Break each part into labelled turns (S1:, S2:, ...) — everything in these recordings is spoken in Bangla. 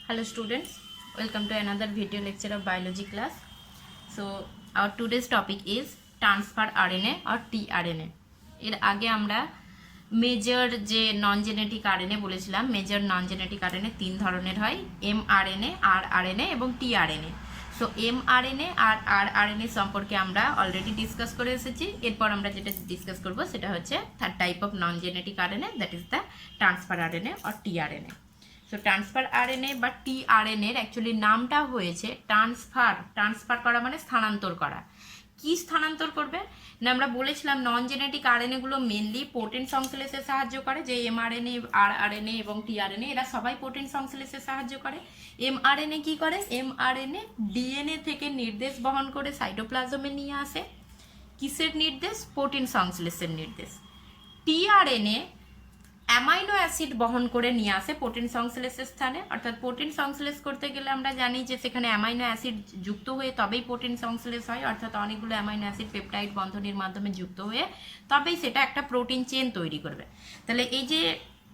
S1: Hello students, welcome to another video lecture of biology class. So our today's topic is transfer RNA or tRNA. এর আগে আমরা মেজর যে নন জেনেটিক আরএনএ বলেছিলাম, মেজর নন জেনেটিক আরএনএ তিন ধরনের হয়, mRNA, rRNA এবং tRNA. সো mRNA আর rRNA সম্পর্কে আমরা অলরেডি ডিসকাস করে এসেছি। এরপর আমরা যেটা ডিসকাস করব সেটা হচ্ছে third type of non genetic RNA, that is the transfer RNA or tRNA. So transfer RNA বা tRNA এর অ্যাকচুয়ালি নামটা হয়েছে ট্রান্সফার করা মানে স্থানান্তর করা। কি স্থানান্তর করবে না, আমরা বলেছিলাম নন জেনেটিক আরএনএগুলো মেনলি প্রোটিন সংশ্লেষে সাহায্য করে, যে mRNA, rRNA এবং tRNA এরা সবাই প্রোটিন সংশ্লেষে সাহায্য করে। mRNA কি করে? mRNA ডিএনএ থেকে নির্দেশ বহন করে সাইটোপ্লাজমে নিয়ে আসে। কিসের নির্দেশ? প্রোটিন সংশ্লেষের নির্দেশ। tRNA অ্যামাইনো অ্যাসিড বহন করে নিয়ে আসে প্রোটিন সংশ্লেষের স্থানে, অর্থাৎ প্রোটিন সংশ্লেষ করতে গেলে আমরা জানি যে সেখানে অ্যামাইনো অ্যাসিড যুক্ত হয়ে তবেই প্রোটিন সংশ্লেষ হয়, অর্থাৎ অনেকগুলো অ্যামাইনো অ্যাসিড পেপটাইড বন্ধনীর মাধ্যমে যুক্ত হয়ে তবেই সেটা একটা প্রোটিন চেন তৈরি করবে। তাহলে এই যে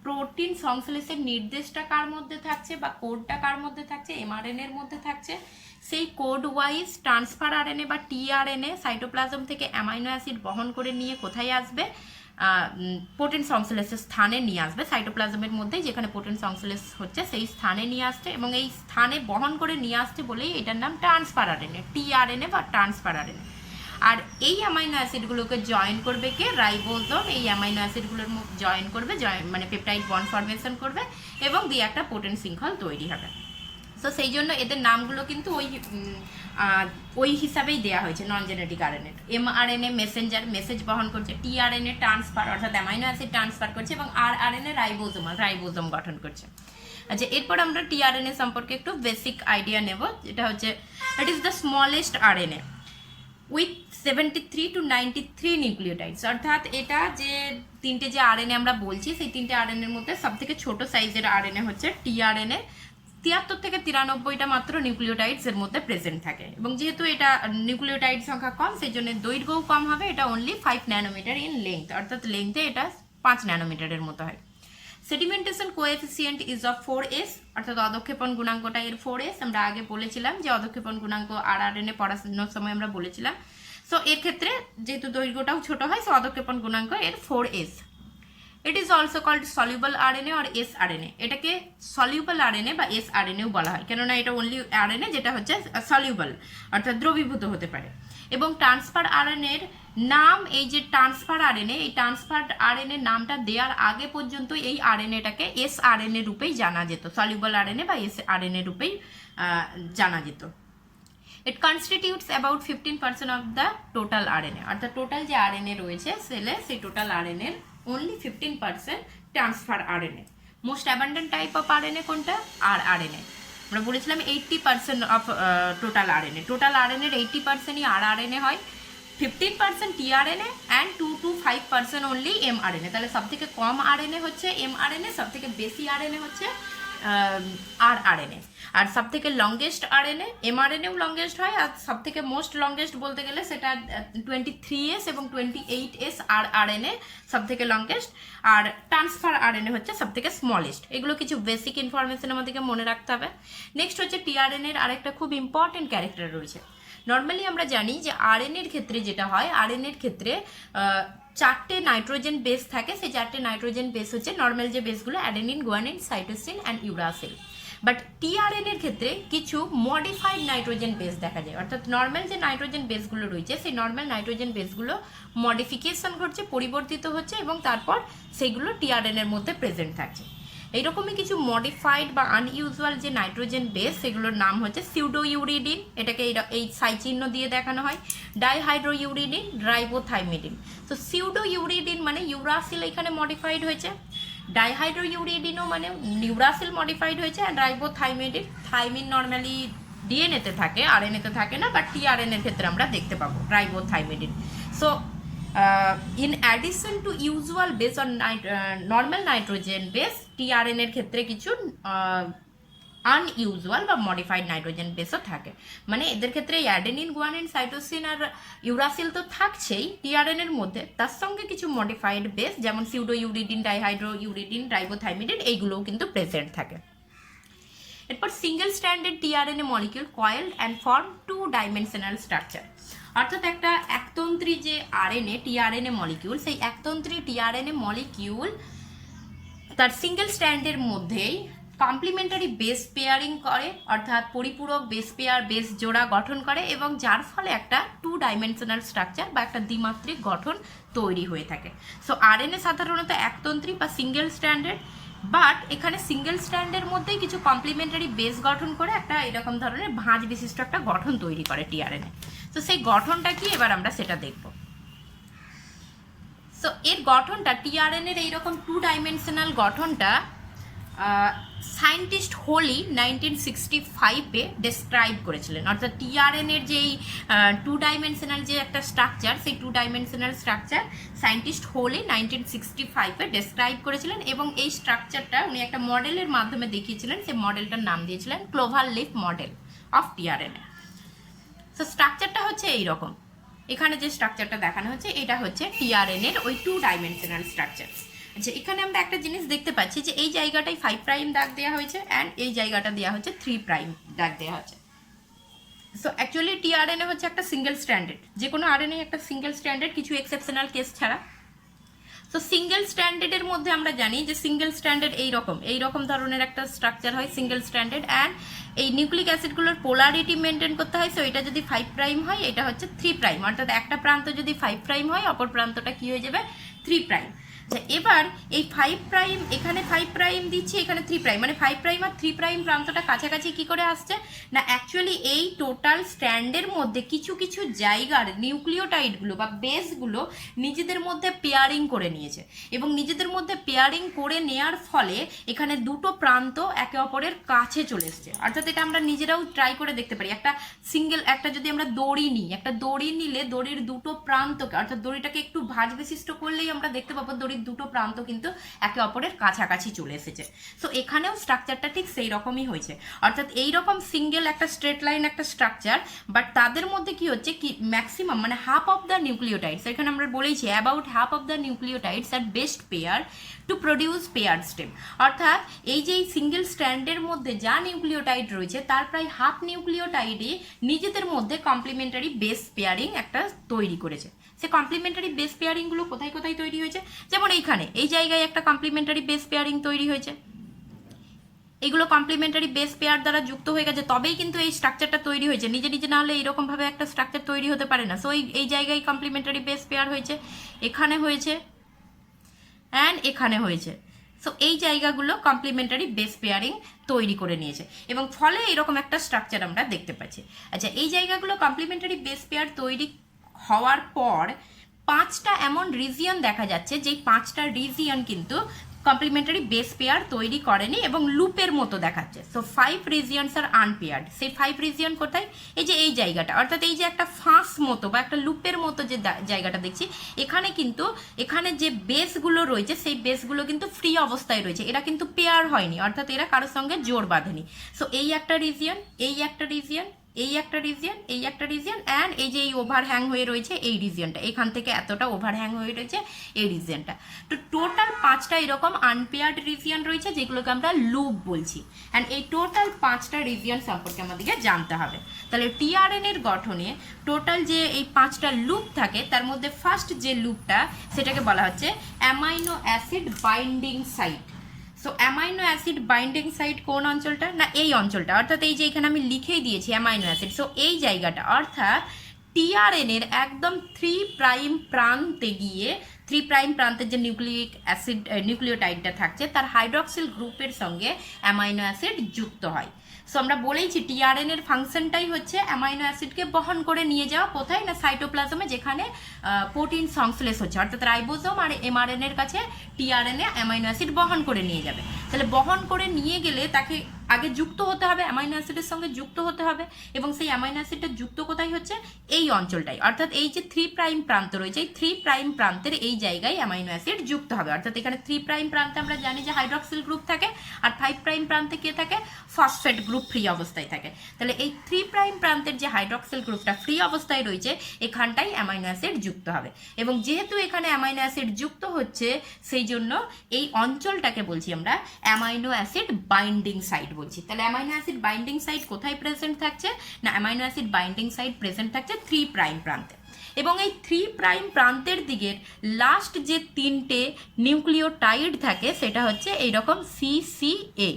S1: প্রোটিন সংশ্লেষের নির্দেশটা কার মধ্যে থাকছে বা কোডটা কার মধ্যে থাকছে? mRNA এর মধ্যে থাকছে। সেই কোড ওয়াইজ ট্রান্সফার আরএনএ বা tRNA সাইটোপ্লাজম থেকে অ্যামাইনো অ্যাসিড বহন করে নিয়ে কোথায় আসবে? প্রোটিন সংশ্লেষের স্থানে নিয়ে আসবে, সাইটোপ্লাজমের মধ্যে যেখানে প্রোটিন সংশ্লেষ হচ্ছে সেই স্থানে নিয়ে আসছে, এবং এই স্থানে বহন করে নিয়ে আসছে বলেই এটার নাম ট্রান্সফার আরএনএ, tRNA বা ট্রান্সফার আরএনএ। আর এই অ্যামাইনো অ্যাসিডগুলোকে জয়েন করবে কে? রাইবোজোম। এই অ্যামাইনো অ্যাসিডগুলোর জয়েন করবে, মানে পেপটাইড বন্ড ফরমেশন করবে এবং দিয়ে একটা প্রোটিন শৃঙ্খল তৈরি হবে। সো সেই জন্য এদের নামগুলো কিন্তু ওই হিসাবেই দেওয়া হয়েছে নন genetic RNA. mRNA Messenger, message বহন করছে, tRNA ট্রান্সফার অর্থাৎ অ্যামাইনো অ্যাসিড ট্রান্সফার করছে, এবং rRNA রাইবোজোম গঠন করছে। আচ্ছা, এরপর আমরা tRNA সম্পর্কে একটু বেসিক আইডিয়া নেব, যেটা হচ্ছে ইট is the smallest RNA with 73 to 93 nucleotides, অর্থাৎ এটা যে তিনটে যে আরএনএ আমরা বলছি সেই তিনটে আরএনএর মধ্যে সবথেকে ছোট সাইজের আরএনএ হচ্ছে tRNA। 73 থেকে 93টা মাত্র নিউক্লিওটাইডস এর মধ্যে প্রেজেন্ট থাকে, এবং যেহেতু এটা নিউক্লিওটাইড সংখ্যা কম সেই জন্য দৈর্ঘ্যও কম হবে। এটা অনলি 5 ন্যানোমিটার ইন লেন্থ, অর্থাৎ লেন্থে এটা 5 ন্যানোমিটারের মতো হয়। Sedimentation coefficient is of 4s, অর্থাৎ অধক্ষেপণ গুণাঙ্কটা এর 4s। আমরা আগে বলেছিলাম যে অধক্ষেপণ গুণাঙ্ক rRNA পড়াশোনার সময় আমরা বলেছিলাম। সো এর ক্ষেত্রে যেহেতু দৈর্ঘ্যটাও ছোট হয়, সো অধক্ষেপণ গুণাঙ্ক এর 4s। It is also called soluble RNA or sRNA. এটাকে সলিউবল আরএনএ বা এসআরএনএও বলা হয়, কেননা এটা অনলি আরএনএ যেটা হচ্ছে সলিউবল, অর্থাৎ দ্রবীভূত হতে পারে। এবং ট্রান্সফার আরএনএর নাম, এই যে ট্রান্সফার আরএনএ, এই ট্রান্সফার আরএনএ নামটা দেওয়ার আগে পর্যন্ত এই আরএনএটাকে এসআরএনএ রূপেই জানা যেত, সলিউবল আরএনএ বা এসআরএনএ রূপেই জানা যেত। It constitutes about 15% of the total RNA, অর্থাৎ টোটাল যে আরএনএ রয়েছে সেলে, সেই টোটাল আরএনএর only 15% transfer RNA. Most abundant type of RNA কোনটা? rRNA। আমরা বলেছিলাম 80% অফ টোটাল আরএনএ, টোটাল আরএনএর 80%ই rRNA হয়, 15% tRNA and 2 to 5% only mRNA। তাহলে সব থেকে কম আরএনএ হচ্ছে mRNA, সব থেকে বেশি আরএনএ হচ্ছে rRNA। আর সব থেকে লংগেস্ট আরএনএ mRNAও লংগেস্ট হয়, আর সব থেকে মোস্ট লংগেস্ট বলতে গেলে সেটা 23s এবং 28s rRNA সব থেকে লংগেস্ট, আর ট্রান্সফার আরএনএ হচ্ছে সব থেকে স্মলেস্ট। এগুলো কিছু বেসিক ইনফরমেশন আমাদেরকে মনে রাখতে হবে। নেক্সট হচ্ছে tRNA এর আরেকটা খুব ইম্পর্টেন্ট ক্যারেক্টার রয়েছে। নর্মালি আমরা জানি যে আরএনএর ক্ষেত্রে যেটা হয়, আরএনএর ক্ষেত্রে 4টে নাইট্রোজেন বেস থাকে। সেই 4টে নাইট্রোজেন বেস হচ্ছে নর্মাল যে বেসগুলো adenine, guanine, cytosine and uracil. But tRNA-এর ক্ষেত্রে কিছু মডিফাইড নাইট্রোজেন বেস দেখা যায়, অর্থাৎ নর্মাল যে নাইট্রোজেন বেসগুলো রয়েছে সেই নর্মাল নাইট্রোজেন বেসগুলো মডিফিকেশন ঘটছে, পরিবর্তিত হচ্ছে, এবং তারপর সেইগুলো tRNA-এর মধ্যে প্রেজেন্ট থাকছে। এইরকমই কিছু মডিফাইড বা আনইউজুয়াল যে নাইট্রোজেন বেস, সেগুলোর নাম হচ্ছে সিউডো ইউরিডিন, এটাকে এই সাই চিহ্ন দিয়ে দেখানো হয়, ডাইহাইড্রো ইউরিডিন, রাইবোথাইমিডিন। তো সিউডো ইউরিডিন মানে ইউরাসিল এখানে মডিফাইড হয়েছে, ডাইহাইড্রো ইউরিডিনও মানে ইউরাসিল মডিফাইড হয়েছে, আর রাইবোথাইমিডিন, থাইমিন নর্মালি ডিএনএতে থাকে, আরএনএতে থাকে না, বাট tRNA-এর ক্ষেত্রে আমরা দেখতে পাবো ribothymidine. So in addition to usual base on normal nitrogen base, tRNA-এর ক্ষেত্রে কিছু আনইউজুয়াল বা মডিফাইড নাইট্রোজেন বেসও থাকে। মানে এদের ক্ষেত্রে অ্যাডেনিন, গুয়ানিন, সাইটোসিন আর ইউরাসিল তো থাকছেই tRNA-এর মধ্যে, তার সঙ্গে কিছু মডিফাইড বেস যেমন সিউডো ইউরিডিন, ডাইহাইড্রো ইউরিডিন, রাইবোথাইমিডিন, এইগুলোও কিন্তু প্রেজেন্ট থাকে। এরপর single stranded tRNA molecule coiled and form 2 dimensional structure. অর্থাৎ একটা একতন্ত্রী যে আরএনএ টিআরএনএ মলিকিউল, সেই একতন্ত্রী টিআরএনএ মলিকিউল তার সিঙ্গেল স্ট্র্যান্ডের মধ্যেই কমপ্লিমেন্টারি বেস পেয়ারিং করে, অর্থাৎ পরিপূরক বেস পেয়ার বেস জোড়া গঠন করে, এবং যার ফলে একটা 2 ডাইমেনশনাল স্ট্রাকচার বা একটা দ্বিমাত্রিক গঠন তৈরি হয়ে থাকে। সো আরএনএ সাধারণত একতন্ত্রী বা সিঙ্গেল স্ট্র্যান্ডেড, বাট এখানে সিঙ্গেল স্ট্র্যান্ডের মধ্যেই কিছু কমপ্লিমেন্টারি বেস গঠন করে একটা এরকম ধরনের ভাঁজ বিশিষ্ট একটা গঠন তৈরি করে টিআরএনএ। তো সেই গঠনটা কি এবার আমরা সেটা দেখব। সো এর গঠনটা টিআরএনএর এইরকম 2 ডাইমেনশনাল গঠনটা সায়েন্টিস্ট হোলি 1965-এ ডেসক্রাইব করেছিলেন। অর্থাৎ টিআরএনএর যেই 2 ডাইমেনশনাল যে একটা স্ট্রাকচার, সেই 2 ডাইমেনশনাল স্ট্রাকচার সায়েন্টিস্ট হোলি 1965-এ ডেসক্রাইব করেছিলেন, এবং এই স্ট্রাকচারটা উনি একটা মডেলের মাধ্যমে দেখিয়েছিলেন। সেই মডেলটার নাম দিয়েছিলেন clover leaf model of tRNA. So স্ট্রাকচারটা হচ্ছে এইরকম, এখানে যে স্ট্রাকচারটা দেখানো হচ্ছে এটা হচ্ছে টিআরএনএর ওই 2 ডাইমেনশনাল স্ট্রাকচার। আচ্ছা, এখানে আমরা একটা জিনিস দেখতে পাচ্ছি যে এই জায়গাটায় 5 প্রাইম দাগ দেওয়া হয়েছে অ্যান্ড এই জায়গাটা দেওয়া হচ্ছে 3 প্রাইম দাগ দেওয়া হচ্ছে। সো অ্যাকচুয়ালি টিআরএনএ হচ্ছে একটা সিঙ্গেল স্ট্র্যান্ডেড, যে কোনো আরএনএ একটা সিঙ্গেল স্ট্র্যান্ডেড, কিছু এক্সেপশনাল কেস ছাড়া। তো সিঙ্গেল স্ট্র্যান্ডেডের মধ্যে আমরা জানি যে সিঙ্গেল স্ট্র্যান্ডেড এইরকম ধরনের একটা স্ট্রাকচার হয় সিঙ্গেল স্ট্র্যান্ডেড, অ্যান্ড এই নিউক্লিক অ্যাসিডগুলোর পোলারিটি মেনটেন করতে হয়। সো এটা যদি 5 প্রাইম হয়, এটা হচ্ছে 3 প্রাইম, অর্থাৎ একটা প্রান্ত যদি 5 প্রাইম হয়, অপর প্রান্তটা কি হয়ে যাবে 3 প্রাইম। আচ্ছা, এবার এই 5 প্রাইম, এখানে 5 প্রাইম দিচ্ছি, এখানে 3 প্রাইম, মানে 5 প্রাইম আর 3 প্রাইম প্রান্তটা কাছাকাছি কি করে আসছে না, অ্যাকচুয়ালি এই টোটাল স্ট্র্যান্ডের মধ্যে কিছু কিছু জায়গার নিউক্লিওটাইডগুলো বা বেসগুলো নিজেদের মধ্যে পেয়ারিং করে নিয়েছে, এবং নিজেদের মধ্যে পেয়ারিং করে নেওয়ার ফলে এখানে দুটো প্রান্ত একে অপরের কাছে চলে এসছে। অর্থাৎ এটা আমরা নিজেরাও ট্রাই করে দেখতে পারি। একটা যদি আমরা দড়ি নিই, একটা দড়ি নিলে দড়ির দুটো প্রান্তকে, অর্থাৎ দড়িটাকে একটু ভাঁজ বিশিষ্ট করলেই আমরা দেখতে পাবো দড়ির দুটো প্রান্ত কিন্তু একে অপরের কাছাকাছি চলে এসেছে। সো এখানেও স্ট্রাকচারটা ঠিক সেই রকমই হয়েছে, অর্থাৎ এইরকম সিঙ্গেল একটা স্ট্রেট লাইন একটা স্ট্রাকচার, বাট তাদের মধ্যে কি হচ্ছে কি ম্যাক্সিমাম মানে হাফ অফ দ্য নিউক্লিওটাইডস, এখানে আমরা বলেছি about half of the nucleotides are base pair to produce pair stem. অর্থাৎ এই যে সিঙ্গেল স্ট্র্যান্ডের মধ্যে যা নিউক্লিওটাইড রয়েছে তার প্রায় হাফ নিউক্লিওটাইডই নিজেদের মধ্যে কমপ্লিমেন্টারি বেস পেয়ারিং একটা তৈরি করেছে। সে কমপ্লিমেন্টারি বেস পেয়ারিংগুলো কোথায় কোথায় তৈরি হয়েছে, যেমন এইখানে এই জায়গায় একটা কমপ্লিমেন্টারি বেস পেয়ারিং তৈরি হয়েছে, এগুলো কমপ্লিমেন্টারি বেস পেয়ার দ্বারা যুক্ত হয়ে গেছে, তবেই কিন্তু এই স্ট্রাকচারটা তৈরি হয়েছে। নিজে নিজে না হলে এইরকমভাবে একটা স্ট্রাকচার তৈরি হতে পারে না। সো এই জায়গায় কমপ্লিমেন্টারি বেস পেয়ার হয়েছে, এখানে হয়েছে অ্যান্ড এখানে হয়েছে। সো এই জায়গাগুলো কমপ্লিমেন্টারি বেস পেয়ারিং তৈরি করে নিয়েছে, এবং ফলে এরকম একটা স্ট্রাকচার আমরা দেখতে পাচ্ছি। আচ্ছা, এই জায়গাগুলো কমপ্লিমেন্টারি বেস পেয়ার তৈরি হওয়ার পর 5টা এমন রিজিয়ন দেখা যাচ্ছে যেই 5টা রিজিয়ন কিন্তু কমপ্লিমেন্টারি বেস পেয়ার তৈরি করেনি এবং লুপের মতো দেখাচ্ছে। সো 5 রিজিয়নস আর আনপেয়ার্ড। সেই 5 রিজিয়ন কোথায়, এই যে এই জায়গাটা, অর্থাৎ এই যে একটা ফাঁস মতো বা একটা লুপের মতো যে জায়গাটা দেখছি, এখানে কিন্তু এখানে যে বেসগুলো রয়েছে সেই বেসগুলো কিন্তু ফ্রি অবস্থায় রয়েছে, এরা কিন্তু পেয়ার হয়নি, অর্থাৎ এরা কারোর সঙ্গে জোর বাঁধেনি। সো এই একটা রিজিয়ন, এই একটা রিজিয়ন, এই একটা রিজিয়ন, এই একটা রিজিয়ন, অ্যান্ড এই যে এই ওভার হ্যাং হয়ে রয়েছে এই রিজিয়নটা, এখান থেকে এতটা ওভার হ্যাং হয়ে রয়েছে এই রিজিয়নটা। তো টোটাল 5টা এরকম আনপেয়ার্ড রিজিয়ন রয়েছে যেগুলোকে আমরা লুপ বলছি, অ্যান্ড এই টোটাল 5টা রিজিয়ন সম্পর্কে আমাদেরকে জানতে হবে। তাহলে টিআরএনএর গঠনে টোটাল যে এই 5টা লুপ থাকে তার মধ্যে ফার্স্ট যে লুপটা সেটাকে বলা হচ্ছে amino acid binding site. So amino acid binding site কোন অঞ্চলটা না, এই অঞ্চলটা, অর্থাৎ এই যে এখানে আমি লিখেই দিয়েছি অ্যামাইনো অ্যাসিড। সো এই জায়গাটা, অর্থাৎ টিআরএনএর একদম 3 প্রাইম প্রান্তে গিয়ে 3 প্রাইম প্রান্তের যে নিউক্লিক অ্যাসিড নিউক্লিওটাইডটা থাকছে তার হাইড্রক্সিল গ্রুপের সঙ্গে অ্যামাইনো অ্যাসিড যুক্ত হয়। সো আমরা বলেইছি টিআরএনএর ফাংশনটাই হচ্ছে অ্যামাইনো অ্যাসিডকে বহন করে নিয়ে যাওয়া, কোথায় না সাইটোপ্লাজমে, যেখানে প্রোটিন সংশ্লেষ হচ্ছে, অর্থাৎ রাইবোজোম আর এমআরএনএর কাছে টিআরএনএ অ্যামাইনো অ্যাসিড বহন করে নিয়ে যাবে। তাহলে বহন করে নিয়ে গেলে তাকে আগে যুক্ত হতে হবে, অ্যামাইনো অ্যাসিডের সঙ্গে যুক্ত হতে হবে, এবং সেই অ্যামাইনো অ্যাসিডটা যুক্ত কোথায় হচ্ছে, এই অঞ্চলটাই, অর্থাৎ এই যে 3 প্রাইম প্রান্ত রয়েছে এই 3 প্রাইম প্রান্তের এই জায়গায় অ্যামাইনো অ্যাসিড যুক্ত হবে। অর্থাৎ এখানে 3 প্রাইম প্রান্তে আমরা জানি যে হাইড্রক্সিল গ্রুপ থাকে, আর 5 প্রাইম প্রান্তে কে থাকে, ফসফেট গ্রুপ ফ্রি অবস্থায় থাকে। তাহলে এই 3' প্রান্তের যে হাইড্রক্সিল গ্রুপটা ফ্রি অবস্থায় রয়েছে এখানটাই অ্যামাইনো অ্যাসিড যুক্ত হবে, এবং যেহেতু এখানে অ্যামাইনো অ্যাসিড যুক্ত হচ্ছে সেই জন্য এই অঞ্চলটাকে বলছি আমরা অ্যামাইনো অ্যাসিড বাইন্ডিং সাইট বলছি। তাহলে অ্যামাইনো অ্যাসিড বাইন্ডিং সাইট কোথায় প্রেজেন্ট থাকছে না, amino acid binding site present থাকছে 3' প্রান্তে, এবং এই 3' প্রান্তের দিকের লাস্ট যে 3টে নিউক্লিওটাইড থাকে সেটা হচ্ছে এইরকম CCA।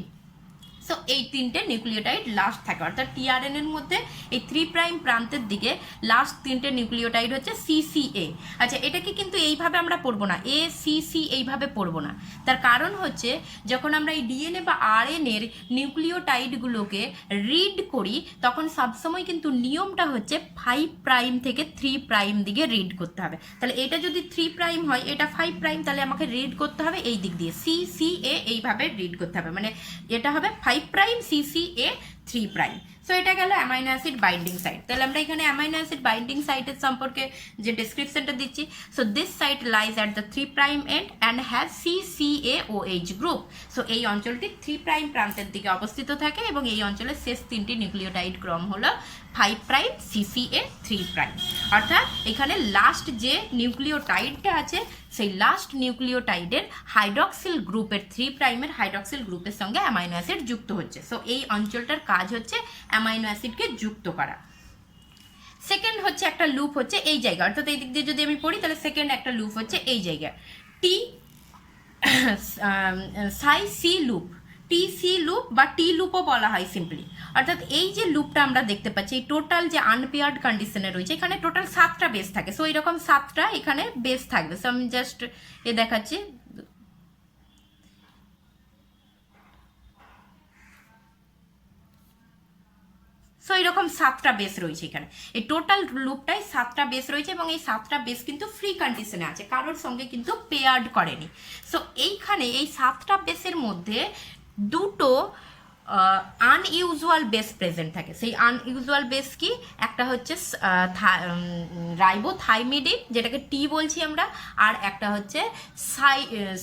S1: সো এই 3টে নিউক্লিওটাইড লাস্ট থাকে, অর্থাৎ টিআরএনএর মধ্যে এই 3' প্রান্তের দিকে লাস্ট 3টে নিউক্লিওটাইড হচ্ছে CCA। আচ্ছা, এটাকে কিন্তু এইভাবে আমরা পড়বো না, ACC এইভাবে পড়বো না। তার কারণ হচ্ছে যখন আমরা এই ডিএনএ বা আরএনএর নিউক্লিওটাইডগুলোকে রিড করি তখন সবসময় কিন্তু নিয়মটা হচ্ছে 5' থেকে 3' দিকে রিড করতে হবে। তাহলে এটা যদি 3' হয়, এটা 5', তাহলে আমাকে রিড করতে হবে এই দিক দিয়ে, CCA এইভাবে রিড করতে হবে, মানে এটা হবে 5' CCA 3'। সো এটা গেল অ্যামাইনো অ্যাসিড বাইন্ডিং সাইট। তাহলে আমরা এখানে অ্যামাইনো অ্যাসিড বাইন্ডিং সাইটের সম্পর্কে যে ডেসক্রিপশনটা দিচ্ছি, so this site lies at the 3' end and has CCAOH group. So এই অঞ্চলটি 3' প্রান্তের দিকে অবস্থিত থাকে এবং এই অঞ্চলের শেষ 3টি নিউক্লিওটাইড ক্রম হলো 5' CCA 3'। অর্থাৎ এখানে লাস্ট যে নিউক্লিওটাইডটা আছে সেই লাস্ট নিউক্লিওটাইডের হাইড্রক্সিল গ্রুপের 3' হাইড্রক্সিল গ্রুপের সঙ্গে অ্যামাইনো অ্যাসিড যুক্ত হচ্ছে। সো এই অঞ্চলটার কাজ হচ্ছে অ্যামাইনো অ্যাসিডকে যুক্ত করা। সেকেন্ড হচ্ছে একটা লুপ হচ্ছে এই জায়গা, অর্থাৎ এই দিক দিয়ে যদি আমি পড়ি তাহলে সেকেন্ড একটা লুপ হচ্ছে এই জায়গা, টি সাই সি লুপ, TC লুপ বা টি লুপও বলা হয় সিম্পলি। অর্থাৎ এই যে লুপটা আমরা দেখতে পাচ্ছি, এই টোটাল যে আনপেয়ার্ড কন্ডিশনে রয়েছে এখানে টোটাল 7টা বেস থাকে। সো এরকম 7টা এখানে বেস থাকবে। সো আমি জাস্ট এ দেখাচ্ছি, সো এরকম 7টা বেস রয়েছে এখানে, এই টোটাল লুপটাই 7টা বেস রয়েছে এবং এই 7টা বেস কিন্তু ফ্রি কন্ডিশনে আছে, কারোর সঙ্গে কিন্তু পেয়ার্ড করেনি। সো এইখানে এই 7টা বেসের মধ্যে দুটো আনইউজুয়াল বেস প্রেজেন্ট থাকে। সেই আনইউজুয়াল বেস কি, একটা হচ্ছে রাইবোথাইমিডিন যেটাকে টি বলছি আমরা, আর একটা হচ্ছে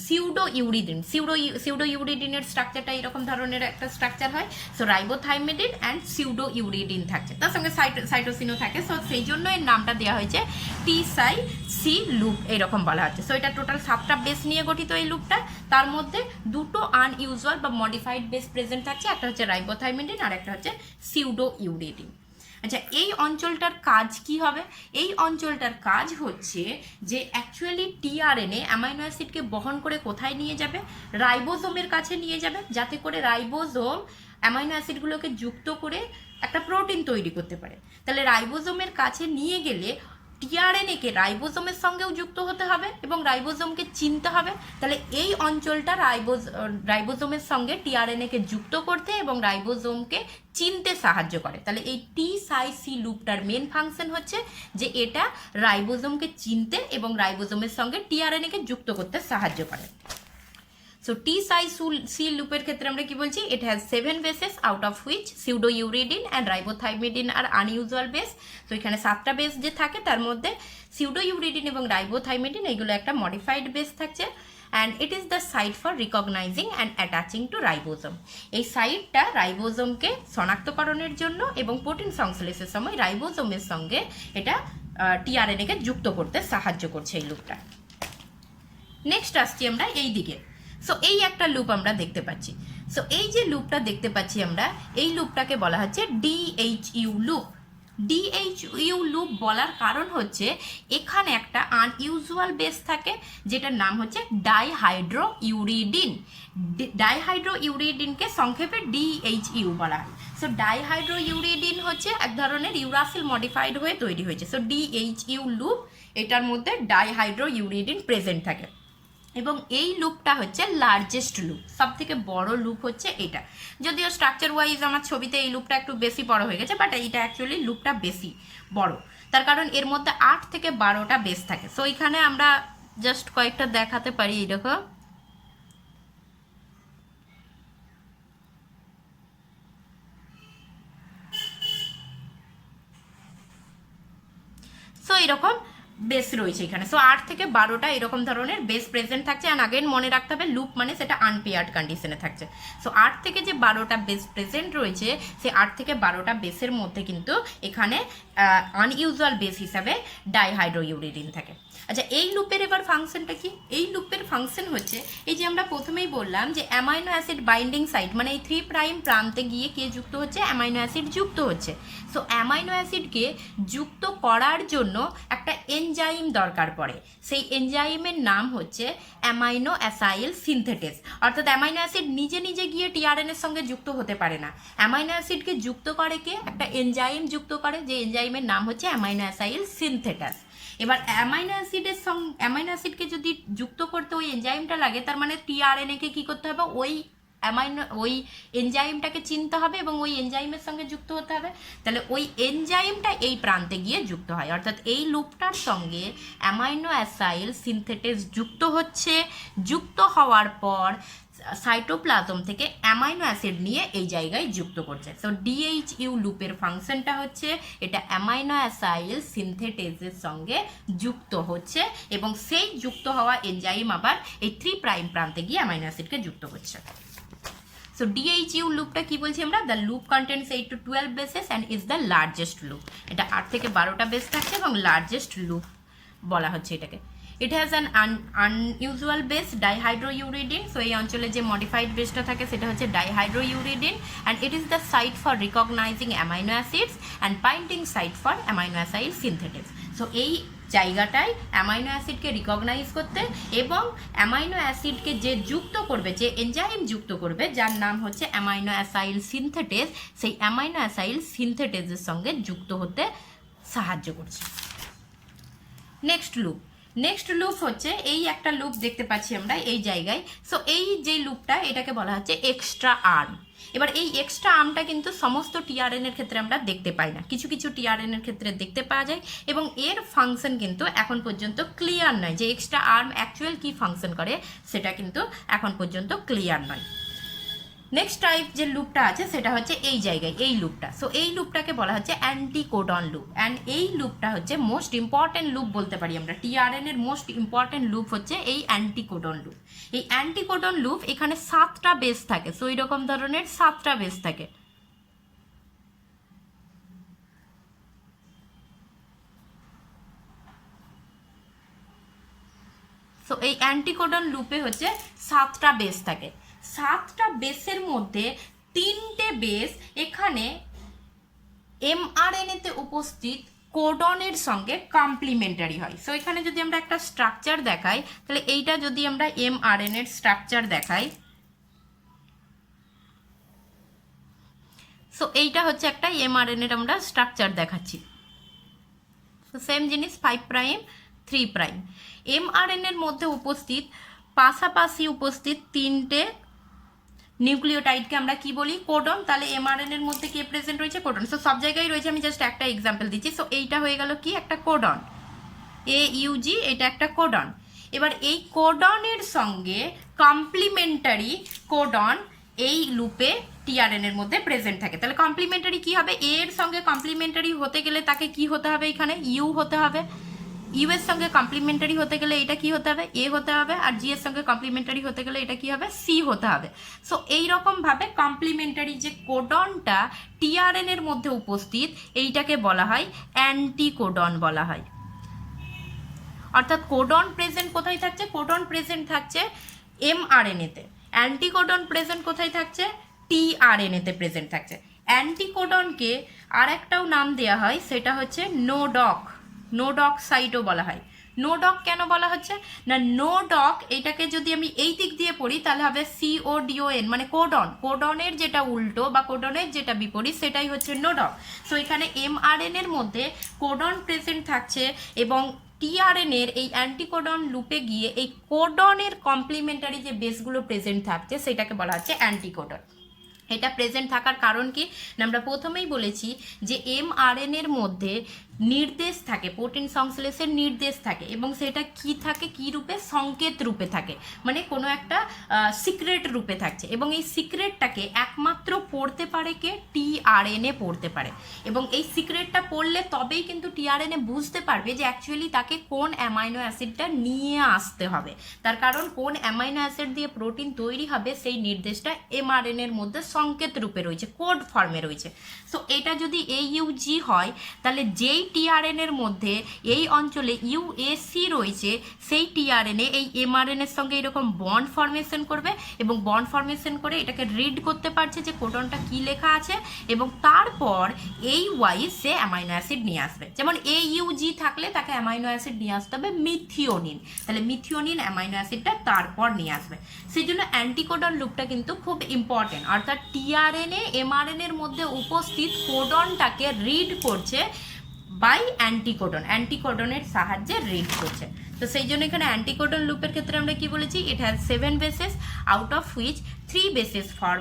S1: সিউডো ইউরিডিন। সিউডো ইউরিডিনের স্ট্রাকচারটা এরকম ধরনের একটা স্ট্রাকচার হয়। সো রাইবোথাইমিডিন অ্যান্ড সিউডো ইউরিডিন থাকছে, তার সঙ্গে সাইটোসিনও থাকে। সো সেই জন্য এর নামটা দেওয়া হয়েছে TCA লুপ, এরকম বলা হচ্ছে। সো এটা টোটাল 7টা বেস নিয়ে গঠিত এই লুপটা, তার মধ্যে দুটো আনইউজুয়াল বা মডিফাইড বেস প্রেজেন্ট থাকছে, একটা হচ্ছে রাইবোথাইমিডিন আর একটা হচ্ছে সিউডো ইউরিডিন। আচ্ছা, এই অঞ্চলটার কাজ কি হবে? এই অঞ্চলটার কাজ হচ্ছে যে অ্যাকচুয়ালি টিআরএনএ অ্যামাইনো অ্যাসিডকে বহন করে কোথায় নিয়ে যাবে, রাইবোজোমের কাছে নিয়ে যাবে, যাতে করে রাইবোজোম অ্যামাইনো অ্যাসিডগুলোকে যুক্ত করে একটা প্রোটিন তৈরি করতে পারে। তাহলে রাইবোজোমের কাছে নিয়ে গেলে টিআরএনএকে রাইবোজোমের সঙ্গেও যুক্ত হতে হবে এবং রাইবোজোমকে চিনতে হবে। তাহলে এই অঞ্চলটা রাইবোজোমের সঙ্গে টিআরএনএকে যুক্ত করতে এবং রাইবোজোমকে চিনতে সাহায্য করে। তাহলে এই TCA লুপটার মেন ফাংশন হচ্ছে যে এটা রাইবোজোমকে চিনতে এবং রাইবোজোমের সঙ্গে টিআরএনএকে যুক্ত করতে সাহায্য করে। সো TCA লুপের ক্ষেত্রে আমরা কি বলছি, it has 7 bases out of which pseudouridine and ribothymidine আর আনইউজুয়াল বেস। তো এখানে 7টা বেস যে থাকে তার মধ্যে সিউডো ইউরিডিন এবং রাইবোথাইমিডিন এইগুলো একটা মডিফাইড বেস থাকছে। And it is the site for recognizing and attaching to ribosome. এই সাইটটা রাইবোজোমকে শনাক্তকরণের জন্য এবং প্রোটিন সংশ্লেষের সময় রাইবোজোমের সঙ্গে এটা টিআরএনএকে যুক্ত করতে সাহায্য করছে এই লুপটা। নেক্সট আসছি আমরা এই দিকে। সো এই একটা লুপ আমরা দেখতে পাচ্ছি। সো এই যে লুপটা দেখতে পাচ্ছি আমরা, এই লুপটাকে বলা হচ্ছে DHU লুপ। DHU লুপ বলার কারণ হচ্ছে এখানে একটা আনইউজুয়াল বেস থাকে যেটার নাম হচ্ছে ডাইহাইড্রো ইউরিডিন। ডাইহাইড্রো ইউরিডিনকে সংক্ষেপে DHU বলা হয়। সো ডাইহাইড্রো ইউরিডিন হচ্ছে এক ধরনের ইউরাসিল মডিফাইড হয়ে তৈরি হয়েছে। সো DHU লুপ, এটার মধ্যে ডাইহাইড্রো ইউরিডিন প্রেজেন্ট থাকে এবং এই লুপটা হচ্ছে লার্জেস্ট লুপ, সব থেকে বড় লুপ হচ্ছে এটা। যদিও স্ট্রাকচার ওয়াইজ আমার ছবিতে এই লুপটা একটু বেশি বড় হয়ে গেছে, বাট এইটা অ্যাকচুয়ালি লুপটা বেশি বড়, তার কারণ এর মধ্যে 8 থেকে 12টা বেস থাকে। সো এখানে আমরা জাস্ট কয়েকটা দেখাতে পারি, এই দেখো। সো এরকম বেস রয়েছে এখানে। সো 8 থেকে 12টা এরকম ধরনের বেস প্রেজেন্ট থাকছে। অ্যান্ড আগেন মনে রাখতে হবে লুপ মানে সেটা আনপেয়ার্ড কন্ডিশনে থাকছে। সো 8 থেকে যে 12টা বেস প্রেজেন্ট রয়েছে সেই 8 থেকে 12টা বেসের মধ্যে কিন্তু এখানে আনইউজুয়াল বেস হিসাবে ডাইহাইড্রোইউরিডিন থাকে। আচ্ছা, এই লুপের এবার ফাংশনটা কি? এই লুপের ফাংশন হচ্ছে এই যে আমরা প্রথমেই বললাম যে অ্যামাইনো অ্যাসিড বাইন্ডিং সাইট মানে এই 3 প্রাইম প্রান্তে গিয়ে কে যুক্ত হচ্ছে? অ্যামাইনো অ্যাসিড যুক্ত হচ্ছে। সো অ্যামাইনো অ্যাসিডকে যুক্ত করার জন্য একটা এনজাইম দরকার পড়ে। সেই এনজাইমের নাম হচ্ছে অ্যামাইনো অ্যাসাইল সিনথেটেস। অর্থাৎ অ্যামাইনো অ্যাসিড নিজে নিজে গিয়ে টিআরএনএর সঙ্গে যুক্ত হতে পারে না, অ্যামাইনো অ্যাসিডকে যুক্ত করে কে? একটা এনজাইম যুক্ত করে, যে এনজাইমের নাম হচ্ছে অ্যামাইনো অ্যাসাইল সিনথেটাস। এবার অ্যামাইনো অ্যাসিডকে যদি যুক্ত করতে ওই এনজাইমটা লাগে, তার মানে টিআরএনএকে কি করতে হবে? ওই এনজাইমটাকে চিনতে হবে এবং ওই এনজাইমের সঙ্গে যুক্ত হতে হবে। তাহলে ওই এনজাইমটা এই প্রান্তে গিয়ে যুক্ত হয়। অর্থাৎ এই লুপটার সঙ্গে অ্যামাইনো অ্যাসাইল সিনথেটেস যুক্ত হচ্ছে। যুক্ত হওয়ার পর সাইটোপ্লাজম থেকে অ্যামাইনো অ্যাসিড নিয়ে এই জায়গায় যুক্ত করছে। সো ডিএইচইউ লুপের ফাংশনটা হচ্ছে এটা অ্যামাইনো অ্যাসাইল সিনথেটেসের সঙ্গে যুক্ত হচ্ছে এবং সেই যুক্ত হওয়া এনজাইম আবার এই 3 প্রাইম প্রান্তে গিয়ে অ্যামাইনো অ্যাসিডকে যুক্ত করছে। সো ডিএইচইউ লুপটা কি বলছি আমরা? The loop contents 8 to 12 bases and is the largest loop. এটা 8 থেকে 12টা বেস থাকছে এবং লার্জেস্ট লুপ বলা হচ্ছে এটাকে। It has an unusual base dihydrouridine. So এই অঞ্চলে যে মডিফাইড বেসটা থাকে সেটা হচ্ছে dihydrouridine and it is the site for recognizing amino acids and binding site for aminoacyl synthetase. So এই জায়গাটায় অ্যামাইনো অ্যাসিডকে রিকগনাইজ করতে এবং অ্যামাইনো অ্যাসিডকে যে যুক্ত করবে, যে এনজাইম যুক্ত করবে যার নাম হচ্ছে অ্যামাইনো অ্যাসাইল সিনথেটেস, সেই অ্যামাইনো অ্যাসাইল সিনথেটেসের সঙ্গে যুক্ত হতে সাহায্য করছে। নেক্সট লুপ হচ্ছে এই একটা লুপ দেখতে পাচ্ছি আমরা এই জায়গায়। সো এই যে লুপটা এটাকে বলা হচ্ছে এক্সট্রা আর্ম। এবার এই এক্সট্রা আর্মটা কিন্তু সমস্ত টিআরএনএর ক্ষেত্রে আমরা দেখতে পাই না, কিছু কিছু টিআরএনএর ক্ষেত্রে দেখতে পাওয়া যায় এবং এর ফাংশন কিন্তু এখন পর্যন্ত ক্লিয়ার নয়। যে এক্সট্রা আর্ম অ্যাকচুয়াল কি ফাংশন করে সেটা কিন্তু এখন পর্যন্ত ক্লিয়ার নয়। নেক্সট টাইপ যে লুপটা আছে সেটা হচ্ছে এই জায়গায় এই লুপটা। সো এই লুপটাকে বলা হচ্ছে অ্যান্টিকোডন লুপ অ্যান্ড এই লুপটা হচ্ছে মোস্ট ইম্পর্টেন্ট লুপ বলতে পারি আমরা। টিআরএনএর মোস্ট ইম্পর্টেন্ট লুপ হচ্ছে এই অ্যান্টিকোডন লুপ। এই অ্যান্টিকোডন লুপ এখানে 7টা বেস থাকে। সো এইরকম ধরনের 7টা বেস থাকে। সো এই অ্যান্টিকোডন লুপে হচ্ছে 7টা বেস থাকে। 7টা বেসের মধ্যে 3টে বেস এখানে এমআরএনএতে উপস্থিত কোডনের সঙ্গে কমপ্লিমেন্টারি হয়। সো এখানে যদি আমরা একটা স্ট্রাকচার দেখাই, তাহলে এইটা যদি আমরা এমআরএনএর স্ট্রাকচার দেখাই, সো এইটা হচ্ছে একটা এমআরএনএর আমরা স্ট্রাকচার দেখাচ্ছি। সো সেম জিনিস 5 প্রাইম 3 প্রাইম। এমআরএনএর মধ্যে পাশাপাশি উপস্থিত 3টে নিউক্লিওটাইডকে আমরা কি বলি? কোডন। তাহলে এমআরএনএর মধ্যে কে প্রেজেন্ট রয়েছে? কোডন। সো সব জায়গায় রয়েছে, আমি জাস্ট একটা এক্সাম্পল দিচ্ছি। সো এইটা হয়ে গেল কি? একটা কোডন, AUG, এটা একটা কোডন। এবার এই কোডনের সঙ্গে কমপ্লিমেন্টারি কোডন এই লুপে টিআরএনএর মধ্যে প্রেজেন্ট থাকে। তাহলে কমপ্লিমেন্টারি কি হবে? এ এর সঙ্গে কমপ্লিমেন্টারি হতে গেলে তাকে কি হতে হবে? এখানে ইউ হতে হবে। ইউ এর সঙ্গে কমপ্লিমেন্টারি হতে গেলে এটা কি হতে হবে? এ হতে হবে। আর জি এর সঙ্গে কমপ্লিমেন্টারি হতে গেলে এটা কি হবে? সি হতে হবে। সো এইরকমভাবে কমপ্লিমেন্টারি যে কোডনটা টিআরএনএর মধ্যে উপস্থিত, এইটাকে বলা হয় অ্যান্টিকোডন বলা হয়। অর্থাৎ কোডন প্রেজেন্ট কোথায় থাকছে? কোডন প্রেজেন্ট থাকছে এমআরএনএতে। অ্যান্টিকোডন প্রেজেন্ট কোথায় থাকছে? টিআরএনএতে প্রেজেন্ট থাকছে। অ্যান্টিকোডনকে আর একটাও নাম দেওয়া হয়, সেটা হচ্ছে নোডক সাইটও বলা হয়। নোডক কেন বলা হচ্ছে না? নোডক এটাকে যদি আমি এই দিক দিয়ে পড়ি তাহলে হবে CODON, মানে কোডনের যেটা উল্টো বা কোডনের যেটা বিপরীত সেটাই হচ্ছে নোডক। সো এখানে এমআরএনএর মধ্যে কোডন প্রেজেন্ট থাকছে এবং টিআরএনএর এই অ্যান্টিকোডন লুপে গিয়ে এই কোডনের কমপ্লিমেন্টারি যে বেসগুলো প্রেজেন্ট থাকছে সেটাকে বলা হচ্ছে অ্যান্টিকোডন। এটা প্রেজেন্ট থাকার কারণ কি না? আমরা প্রথমেই বলেছি যে এমআরএনএর মধ্যে নির্দেশ থাকে, প্রোটিন সংশ্লেষের নির্দেশ থাকে, এবং সেটা কি থাকে, কি রূপে, সংকেত রূপে থাকে, মানে কোনো একটা সিক্রেট রূপে থাকছে, এবং এই সিক্রেটটাকে একমাত্র পড়তে পারে কে, টিআরএনএ পড়তে পারে, এবং এই সিক্রেটটা পড়লে তবেই কিন্তু টিআরএনএ বুঝতে পারবে যে অ্যাকচুয়ালি তাকে কোন অ্যামাইনো অ্যাসিডটা নিয়ে আসতে হবে, তার কারণ কোন অ্যামাইনো অ্যাসিড দিয়ে প্রোটিন তৈরি হবে সেই নির্দেশটা এমআরএনএর মধ্যে সংকেত রূপে রয়েছে, কোড ফর্মে রয়েছে। সো এটা যদি এইউজি হয়, তাহলে যেই টিআরএনএর মধ্যে এই অঞ্চলে ইউএসি রয়েছে, সেই টিআরএনএ এই এমআরএনএর সঙ্গে এরকম বন্ড ফর্মেশন করবে, এবং বন্ড ফর্মেশন করে এটাকে রিড করতে পারছে যে কোডনটা কি লেখা আছে, এবং তারপর এই ওয়াইজ সে অ্যামাইনো অ্যাসিড নিয়ে আসবে। যেমন এইউজি থাকলে তাকে অ্যামাইনো অ্যাসিড নিয়ে আসতে হবে মিথিওনিন, তাহলে মিথিওনিন অ্যামাইনো অ্যাসিডটা তারপর নিয়ে আসবে। সেই জন্য অ্যান্টিকোডন লুপটা কিন্তু খুব ইম্পর্টেন্ট, অর্থাৎ টিআরএনএ এমআরএনএর মধ্যে উপস্থিত কোডনটাকে রিড করছে বাই অ্যান্টিকোডন, অ্যান্টিকোডনের সাহায্যে রিড করছে। তো সেই জন্য এখানে অ্যান্টিকোডন লুপের ক্ষেত্রে আমরা কি বলেছি, it has 7 bases, out of which 3 bases for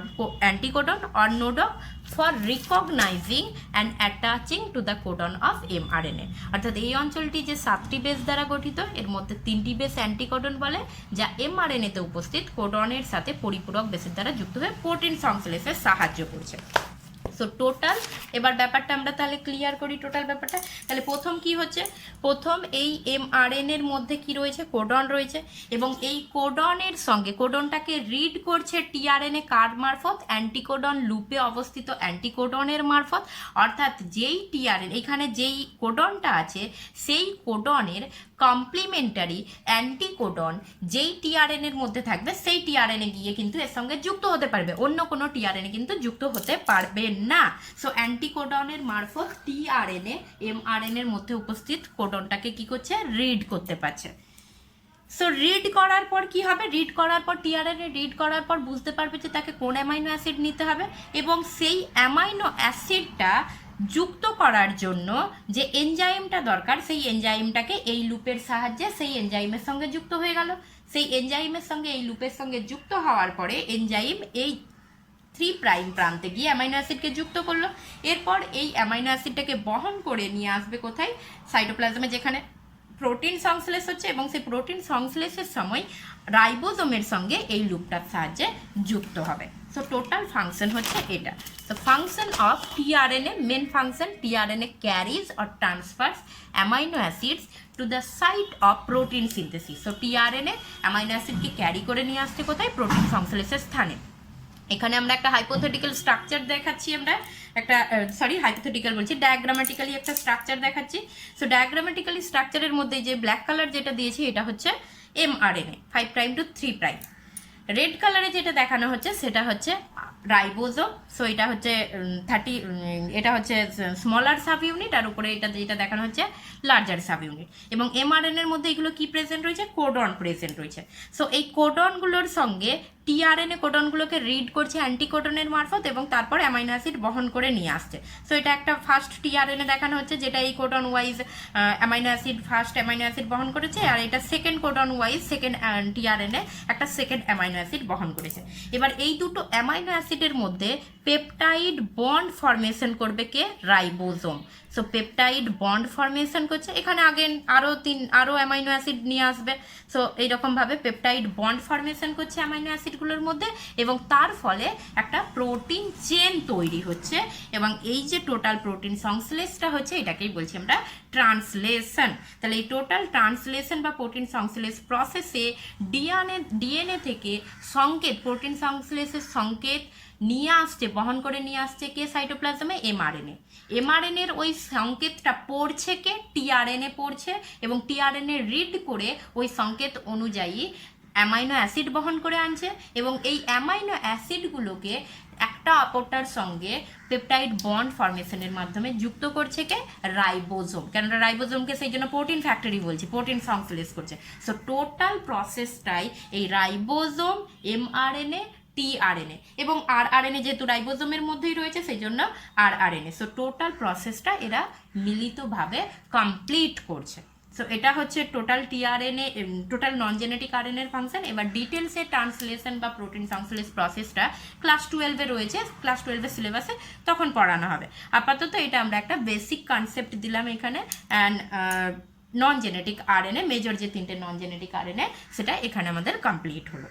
S1: anticodon or nodoc for recognizing and attaching to the codon of mRNA. অর্থাৎ এই অঞ্চলটি যে 7টি বেস দ্বারা গঠিত, এর মধ্যে 3টি বেস অ্যান্টিকোডন বলে, যা এমআরএনএতে উপস্থিত কোডনের সাথে পরিপূরক বেসের দ্বারা যুক্ত হয়ে প্রোটিন সংশ্লেষে সাহায্য করছে। সো টোটাল এবার ব্যাপারটা আমরা তাহলে ক্লিয়ার করি, টোটাল ব্যাপারটা। তাহলে প্রথম কি হচ্ছে, প্রথম এই এমআরএনএর মধ্যে কি রয়েছে, কোডন রয়েছে, এবং এই কোডনের সঙ্গে কোডনটাকে রিড করছে টিআরএনএ কার মারফত, অ্যান্টিকোডন লুপে অবস্থিত অ্যান্টিকোডনের মারফত। অর্থাৎ যেই টিআরএন, এখানে যেই কোডনটা আছে সেই কোডনের কমপ্লিমেন্টারি অ্যান্টিকোডন যেই টিআরএনএর মধ্যে থাকবে, সেই টিআরএনএ গিয়ে কিন্তু এর সঙ্গে যুক্ত হতে পারবে, অন্য কোনো টিআরএনএ কিন্তু যুক্ত হতে পারবে না। সো অ্যান্টিকোডনের মারফত টিআরএনএ এমআরএনএর মধ্যে উপস্থিত কোডনটাকে কি করছে, রিড করতে পারছে। সো রিড করার পর কি হবে, রিড করার পর টিআরএনএ রিড করার পর বুঝতে পারবে যে তাকে কোন অ্যামাইনো অ্যাসিড নিতে হবে, এবং সেই অ্যামাইনো অ্যাসিডটা যুক্ত করার জন্য যে এনজাইমটা দরকার, সেই এনজাইমটাকে এই লুপের সাহায্যে সেই এনজাইমের সঙ্গে যুক্ত হয়ে গেল। সেই এনজাইমের সঙ্গে এই লুপের সঙ্গে যুক্ত হওয়ার পরে এনজাইম এই 3' প্রান্তে গিয়ে অ্যামাইনো অ্যাসিডকে যুক্ত করলো। এরপর এই অ্যামাইনো অ্যাসিডটাকে বহন করে নিয়ে আসবে কোথায়, সাইটোপ্লাজমে, যেখানে প্রোটিন সংশ্লেষ হচ্ছে, এবং সেই প্রোটিন সংশ্লেষের সময় রাইবোজোমের সঙ্গে এই লুপটার সাহায্যে যুক্ত হবে। সো টোটাল ফাংশন হচ্ছে এটা। So function of tRNA, main function, tRNA carries or transfers amino acids to the site of protein synthesis. So tRNA amino অ্যাসিডকে ক্যারি করে নিয়ে আসছে কোথায়, প্রোটিন সংশ্লেষের স্থানে। এখানে আমরা একটা হাইপোথেটিক্যাল স্ট্রাকচার দেখাচ্ছি, আমরা একটা হাইপোথেটিক্যাল বলছি, ডায়াগ্রামেটিক্যালি একটা স্ট্রাকচার দেখাচ্ছি। সো ডায়াগ্রামেটিক্যালি স্ট্রাকচারের মধ্যে যে ব্ল্যাক কালার যেটা দিয়েছি এটা হচ্ছে এমআরএনএ 5' to 3'। রেড কালারে যেটা দেখানো হচ্ছে সেটা হচ্ছে রাইবোজোম। সো এটা হচ্ছে এটা হচ্ছে স্মলার সাব ইউনিট, আর উপরে এটা যেটা দেখানো হচ্ছে লার্জার সাব ইউনিট। এবং এমআরএনএর মধ্যে এগুলো কি প্রেজেন্ট রয়েছে, কোডন প্রেজেন্ট রয়েছে। সো এই কোডনগুলোর সঙ্গে টিআরএনএ কোডনগুলোকে রিড করছে অ্যান্টিকোডনের মারফত, এবং তারপর অ্যামাইনো অ্যাসিড বহন করে নিয়ে আসছে। সো এটা একটা ফার্স্ট টিআরএনএ দেখানো হচ্ছে, যেটা এই codon wise amino acid, first amino acid বহন করেছে, আর এটা second codon wise second tRNA একটা সেকেন্ড অ্যামাইনো অ্যাসিড বহন করেছে। এবার এই দুটো অ্যামাইনো অ্যাসিডের মধ্যে পেপটাইড বন্ড ফরমেশন করবে কে, ribosome. So peptide bond formation করছে, এখানে আগে আরও অ্যামাইনো অ্যাসিড নিয়ে আসবে। সো এইরকমভাবে পেপটাইড বন্ড ফরমেশন করছে অ্যামাইনো অ্যাসিডগুলোর মধ্যে, এবং তার ফলে একটা প্রোটিন চেন তৈরি হচ্ছে, এবং এই যে টোটাল প্রোটিন সংশ্লেষটা হচ্ছে এটাকেই বলছি আমরা ট্রান্সলেশন। তাহলে এই টোটাল ট্রান্সলেশন বা প্রোটিন সংশ্লেষ প্রসেসে ডিএনএ থেকে সংকেত, প্রোটিন সংশ্লেষের সংকেত নিয়ে আসছে, বহন করে নিয়ে আসছে কে, সাইটোপ্লাজমে, এমআরএনএ। এমআরএনএর ওই সংকেতটা পড়ছে কে, টিআরএনএ পড়ছে, এবং টিআরএনএ রিড করে ওই সংকেত অনুযায়ী অ্যামাইনো অ্যাসিড বহন করে আনছে, এবং এই অ্যামাইনো অ্যাসিডগুলোকে একটা অপরটার সঙ্গে পেপটাইড বন্ড ফরমেশনের মাধ্যমে যুক্ত করছে কে, রাইবোজোম। কেননা রাইবোজোমকে সেই জন্য প্রোটিন ফ্যাক্টরি বলছি, প্রোটিন সংশ্লেষ করছে। সো টোটাল প্রসেসটাই এই রাইবোজোম, এমআরএনএ, টিআরএনএ, এবং আরআরএনএ যেহেতু রাইবোজোমের মধ্যেই রয়েছে সেই জন্য আরআরএনএ। সো টোটাল প্রসেসটা এরা মিলিতভাবে কমপ্লিট করছে। সো এটা হচ্ছে total tRNA, total non genetic আরএনএর ফাংশন। এবার ডিটেলসে ট্রান্সলেশন বা প্রোটিন সংশ্লেষ প্রসেসটা ক্লাস 12-এ রয়েছে, ক্লাস 12-এর সিলেবাসে তখন পড়ানো হবে। আপাতত এটা আমরা একটা বেসিক কনসেপ্ট দিলাম এখানে। And non genetic RNA, major যে 3টে নন জেনেটিক আরএনএ, সেটা এখানে আমাদের কমপ্লিট হলো।